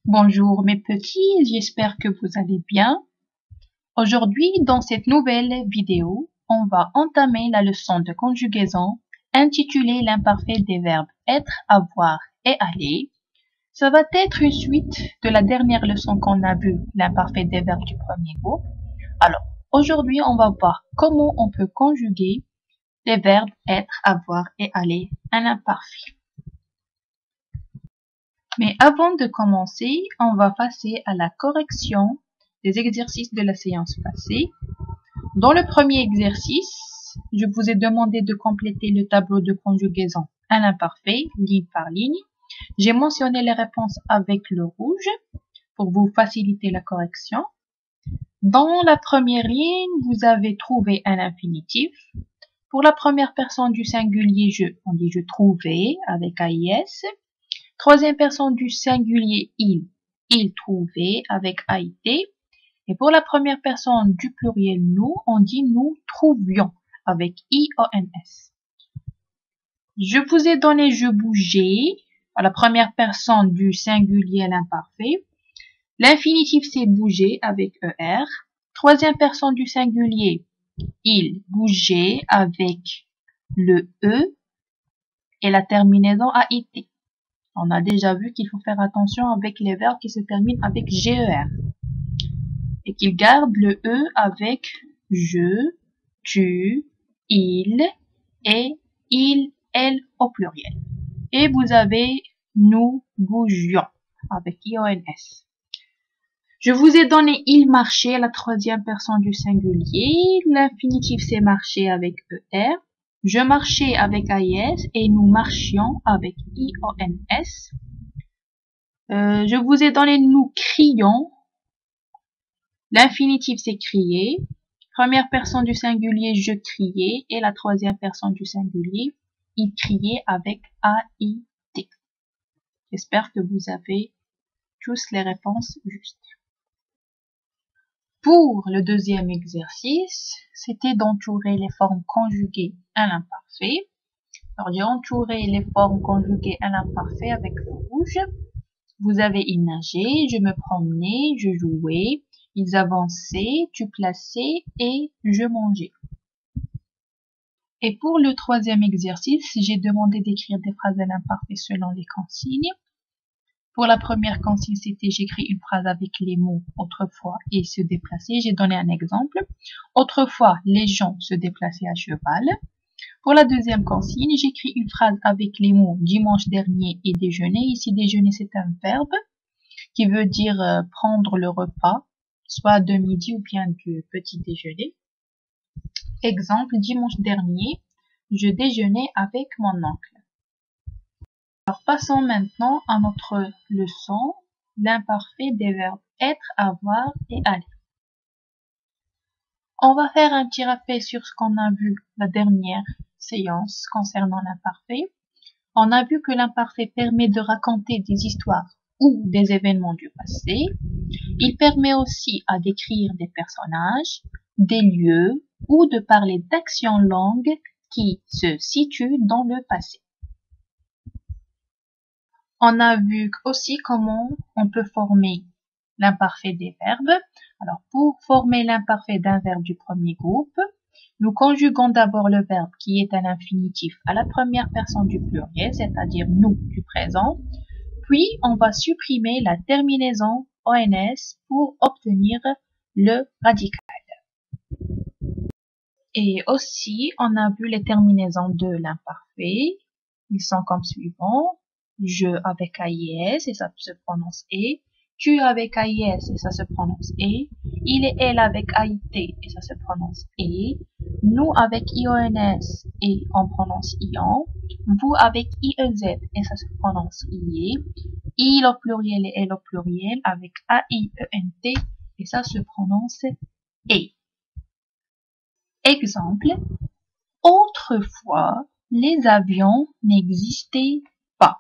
Bonjour mes petits, j'espère que vous allez bien. Aujourd'hui, dans cette nouvelle vidéo, on va entamer la leçon de conjugaison intitulée l'imparfait des verbes être, avoir et aller. Ça va être une suite de la dernière leçon qu'on a vue, l'imparfait des verbes du premier groupe. Alors, aujourd'hui, on va voir comment on peut conjuguer les verbes être, avoir et aller à l'imparfait. Mais avant de commencer, on va passer à la correction des exercices de la séance passée. Dans le premier exercice, je vous ai demandé de compléter le tableau de conjugaison à l'imparfait, ligne par ligne. J'ai mentionné les réponses avec le rouge pour vous faciliter la correction. Dans la première ligne, vous avez trouvé un infinitif. Pour la première personne du singulier je, on dit je trouvais avec AIS. Troisième personne du singulier il trouvait avec AIT. Et pour la première personne du pluriel nous, on dit nous trouvions avec IONS. Je vous ai donné je bougeais à la première personne du singulier à l'imparfait. L'infinitif c'est bouger avec ER. Troisième personne du singulier, il bougeait avec le E et la terminaison AIT. On a déjà vu qu'il faut faire attention avec les verbes qui se terminent avec GER et qu'ils gardent le E avec je, tu, il et il, elle au pluriel. Et vous avez nous bougions avec IONS. Je vous ai donné il marchait à la troisième personne du singulier. L'infinitif c'est marcher avec ER. Je marchais avec AIS et nous marchions avec IONS. Je vous ai donné nous crions. L'infinitif c'est crier. Première personne du singulier je criais et la troisième personne du singulier il criait avec AIT. J'espère que vous avez tous les réponses justes. Pour le deuxième exercice, c'était d'entourer les formes conjuguées à l'imparfait. Alors, j'ai entouré les formes conjuguées à l'imparfait avec le rouge. Vous avez il nageait, je me promenais, je jouais, ils avançaient, tu plaçais et je mangeais. Et pour le troisième exercice, j'ai demandé d'écrire des phrases à l'imparfait selon les consignes. Pour la première consigne, c'était j'écris une phrase avec les mots autrefois et se déplacer. J'ai donné un exemple. Autrefois, les gens se déplaçaient à cheval. Pour la deuxième consigne, j'écris une phrase avec les mots dimanche dernier et déjeuner. Ici, déjeuner, c'est un verbe qui veut dire prendre le repas, soit de midi ou bien du petit déjeuner. Exemple, dimanche dernier, je déjeunais avec mon oncle. Alors, passons maintenant à notre leçon, l'imparfait des verbes être, avoir et aller. On va faire un petit rappel sur ce qu'on a vu la dernière séance concernant l'imparfait. On a vu que l'imparfait permet de raconter des histoires ou des événements du passé. Il permet aussi à décrire des personnages, des lieux ou de parler d'actions longues qui se situent dans le passé. On a vu aussi comment on peut former l'imparfait des verbes. Alors, pour former l'imparfait d'un verbe du premier groupe, nous conjuguons d'abord le verbe qui est un infinitif à la première personne du pluriel, c'est-à-dire nous du présent. Puis, on va supprimer la terminaison ONS pour obtenir le radical. Et aussi, on a vu les terminaisons de l'imparfait. Ils sont comme suivant. Je avec AIS et ça se prononce E. Tu avec AIS et ça se prononce E. Il et elle avec AIT et ça se prononce E. Nous avec IONS et on prononce ION. Vous avec IEZ et ça se prononce IE. Il au pluriel et elle au pluriel avec AIENT et ça se prononce E. Exemple, autrefois, les avions n'existaient pas.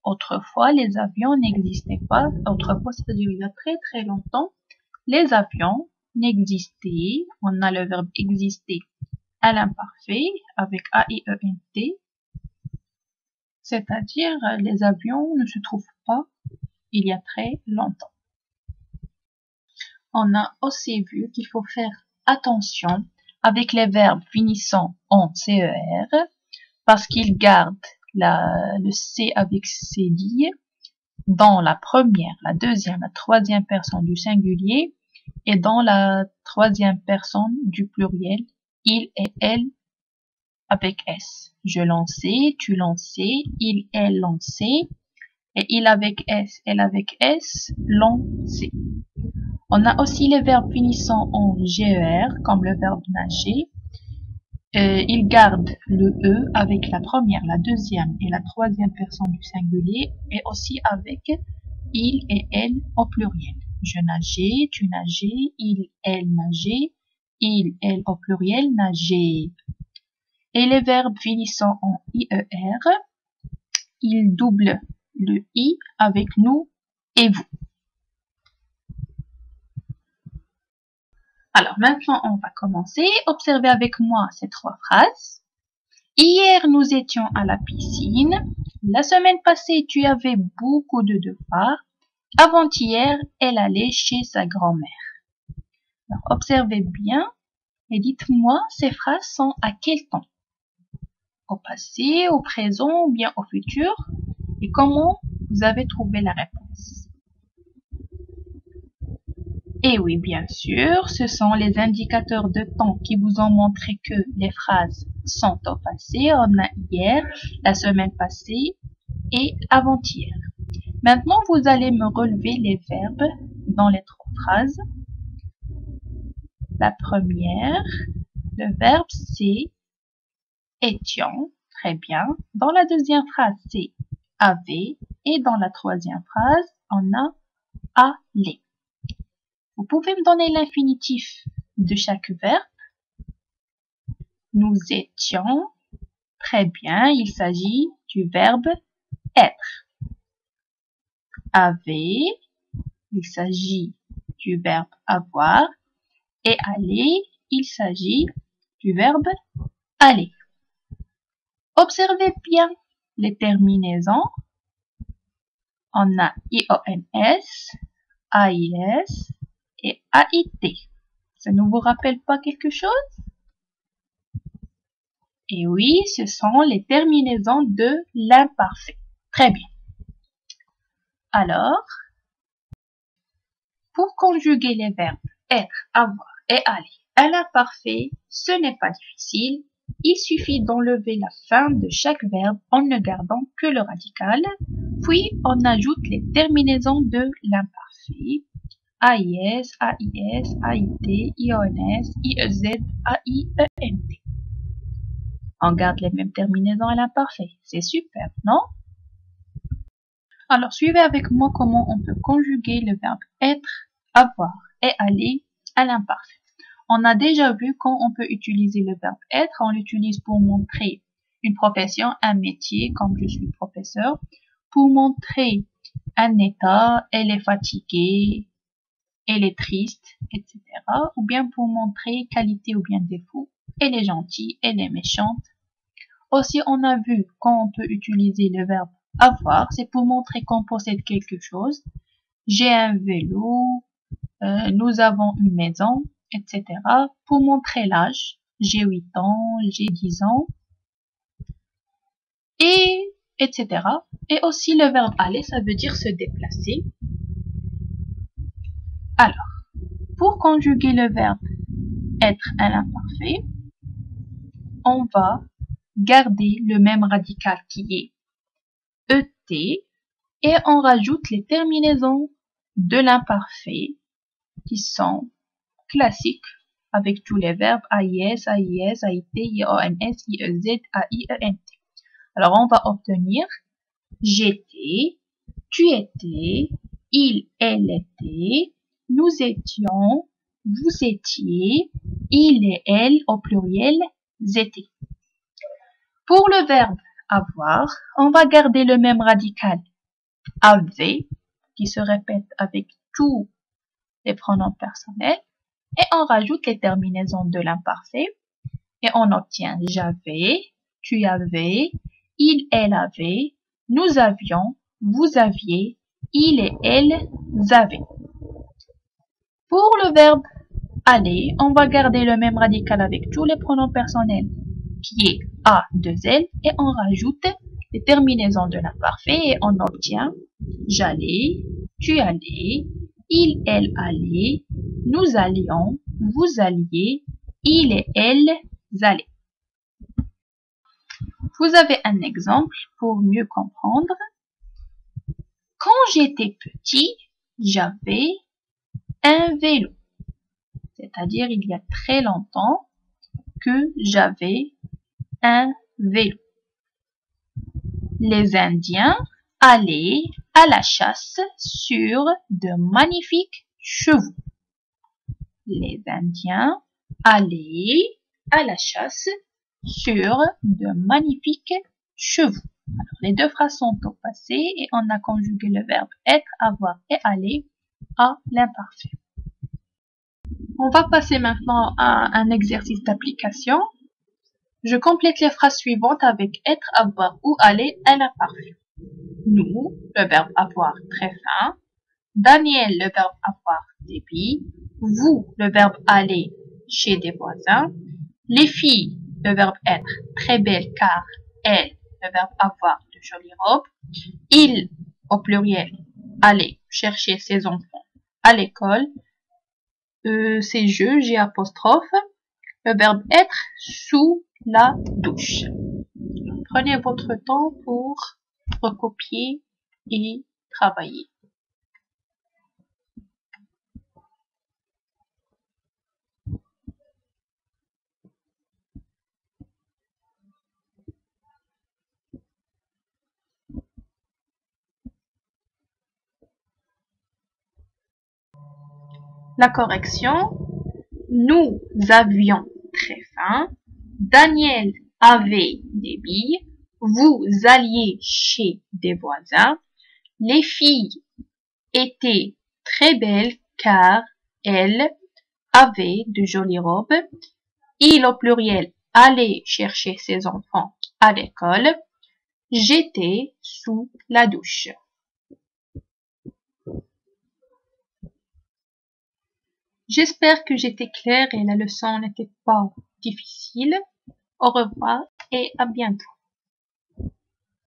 Autrefois, les avions n'existaient pas. Autrefois, c'est-à-dire il y a très très longtemps, les avions n'existaient. On a le verbe exister à l'imparfait avec AIENT. C'est-à-dire les avions ne se trouvent pas il y a très longtemps. On a aussi vu qu'il faut faire attention avec les verbes finissant en CER parce qu'ils gardent le C avec CEDI dans la première, la deuxième, la troisième personne du singulier et dans la troisième personne du pluriel, il et elle avec S. Je lançais, tu lançais, il, elle lançait et il avec S, elle avec S, lançait. On a aussi les verbes finissant en GER, comme le verbe nager. Il garde le E avec la première, la deuxième et la troisième personne du singulier et aussi avec il et elle au pluriel. Je nageais, tu nageais, il, elle nageait, il, elle au pluriel nageait. Et les verbes finissant en IER, ils doublent le I avec nous et vous. Alors maintenant, on va commencer. Observez avec moi ces trois phrases. Hier, nous étions à la piscine. La semaine passée, tu avais beaucoup de devoirs. Avant-hier, elle allait chez sa grand-mère. Alors, observez bien et dites-moi, ces phrases sont à quel temps? Au passé, au présent ou bien au futur? Et comment vous avez trouvé la réponse? Et oui, bien sûr, ce sont les indicateurs de temps qui vous ont montré que les phrases sont au passé. On a hier, la semaine passée et avant-hier. Maintenant, vous allez me relever les verbes dans les trois phrases. La première, le verbe c'est étions, très bien. Dans la deuxième phrase, c'est avait. Et dans la troisième phrase, on a allé. Vous pouvez me donner l'infinitif de chaque verbe. Nous étions, très bien, il s'agit du verbe être. Avait, il s'agit du verbe avoir. Et aller, il s'agit du verbe aller. Observez bien les terminaisons. On a IONS, AIS et AIT. Ça ne vous rappelle pas quelque chose? Et oui, ce sont les terminaisons de l'imparfait. Très bien. Alors, pour conjuguer les verbes être, avoir et aller à l'imparfait, ce n'est pas difficile. Il suffit d'enlever la fin de chaque verbe en ne gardant que le radical, puis on ajoute les terminaisons de l'imparfait. AIS, AIS, AIT, IONS, IEZ, AIENT. On garde les mêmes terminaisons à l'imparfait. C'est super, non? Alors, suivez avec moi comment on peut conjuguer le verbe être, avoir et aller à l'imparfait. On a déjà vu quand on peut utiliser le verbe être. On l'utilise pour montrer une profession, un métier, comme je suis professeur. Pour montrer un état, elle est fatiguée, elle est triste, etc. Ou bien pour montrer qualité ou bien défaut, elle est gentille, elle est méchante. Aussi, on a vu quand on peut utiliser le verbe avoir, c'est pour montrer qu'on possède quelque chose. J'ai un vélo, nous avons une maison, etc. Pour montrer l'âge, j'ai 8 ans, j'ai 10 ans, et etc. Et aussi le verbe aller, ça veut dire se déplacer. Alors, pour conjuguer le verbe être à l'imparfait, on va garder le même radical qui est ET et on rajoute les terminaisons de l'imparfait qui sont classiques avec tous les verbes AIS, AIS, AIT, IONS, IEZ, AIENT. Alors on va obtenir j'étais, tu étais, il, elle était, nous étions, vous étiez, il et elle au pluriel étaient. Pour le verbe avoir, on va garder le même radical avait qui se répète avec tous les pronoms personnels et on rajoute les terminaisons de l'imparfait et on obtient j'avais, tu avais, il, elle avait, nous avions, vous aviez, il et elles avaient. Pour le verbe aller, on va garder le même radical avec tous les pronoms personnels, qui est a, 2L, et on rajoute les terminaisons de l'imparfait et on obtient j'allais, tu allais, il, elle allait, nous allions, vous alliez, il et elles allaient. Vous avez un exemple pour mieux comprendre. Quand j'étais petit, j'avais un vélo. C'est-à-dire il y a très longtemps que j'avais un vélo. Les Indiens allaient à la chasse sur de magnifiques chevaux. Les Indiens allaient à la chasse sur de magnifiques chevaux. Alors, les deux phrases sont au passé et on a conjugué le verbe être, avoir et aller à l'imparfait. On va passer maintenant à un exercice d'application. Je complète les phrases suivantes avec être, avoir ou aller à l'imparfait. Nous, le verbe avoir très fin. Daniel, le verbe avoir débit. Vous, le verbe aller chez des voisins. Les filles, le verbe être très belle car elles, le verbe avoir de jolies robes. Il, au pluriel, aller chercher ses enfants à l'école. C'est je, J apostrophe. Le verbe être sous la douche. Prenez votre temps pour recopier et travailler. La correction. Nous avions très faim. Daniel avait des billes. Vous alliez chez des voisins. Les filles étaient très belles car elles avaient de jolies robes. Il au pluriel allait chercher ses enfants à l'école. J'étais sous la douche. J'espère que j'étais claire et la leçon n'était pas difficile. Au revoir et à bientôt.